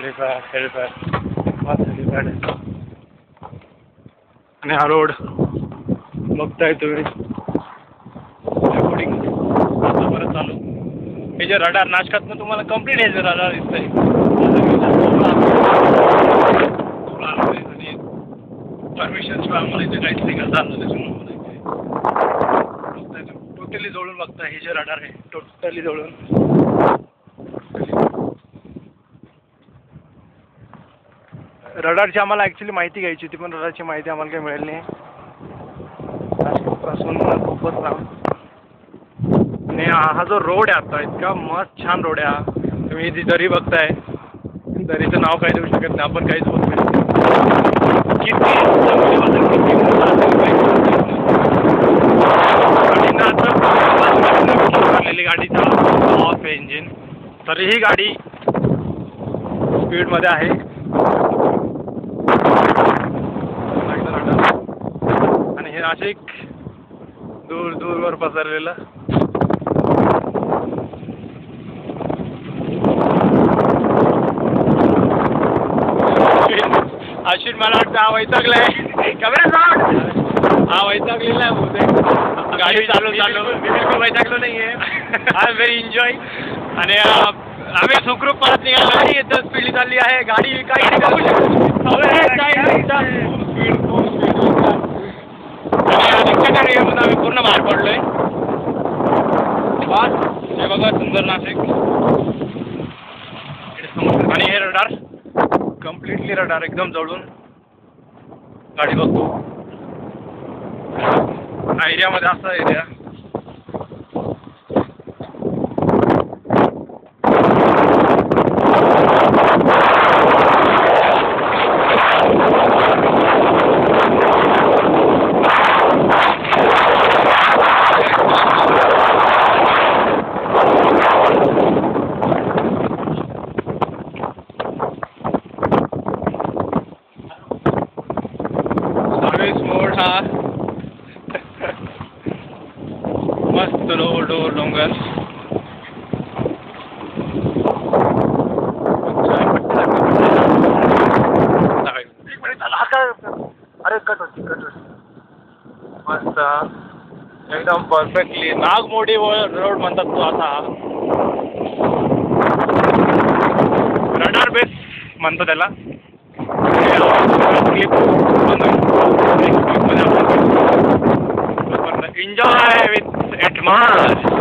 Helipad मस्त helipad आहे. आणि हा रोड बघताय तुम्ही. रेकॉर्डिंग आता परत चालू. हे जे रडार नाशकातनं तुम्हाला कम्प्लीट हे जे रडार दिसतंय आणि परमिशन्स आम्हाला इथे काहीच नाही करता आलं त्याच्यामुळे टोटली जवळून बघताय. हे जे रडार आहे टोटली जवळून. रडारची आम्हाला ॲक्च्युली माहिती घ्यायची होती पण रडारची माहिती आम्हाला काही मिळाली नाही. नाशिकपासून खूपच लांब. आणि हा जो रोड आहे आता इतका मस्त छान रोड आहे हा. तुम्ही जी दरी बघताय दरीचं नाव काही देऊ शकत नाही आपण, काहीच बोलू शकत नाही. गाडीचा ऑफ इंजिन तरीही गाडी स्पीडमध्ये आहे. आणि हे नाशिक दूर दूरवर पसरलेलं. अश्विन मला वाटतं हा वैतागलाय. हा वैतागलेला आहे. गाडी चालू बिलकुल वैतागलो नाही आहे. I am very enjoy. आणि आम्ही सुखरूप परत निघालो. गाडी एकदम स्पीडली चालली आहे. गाडी काही आम्ही पूर्ण बाहेर पडलोय. हे बघा सुंदर नाशिक. आणि हे रडार कम्प्लिटली रडार एकदम जवळून गाडी बघतो. हा एरियामध्ये असा एरिया मस्त डोंगर. अरे कट होती मस्त एकदम परफेक्टली. नागमोडी रोड म्हणतात तो असा. रडार बेस म्हणतो त्याला. Enjoy with Atmos.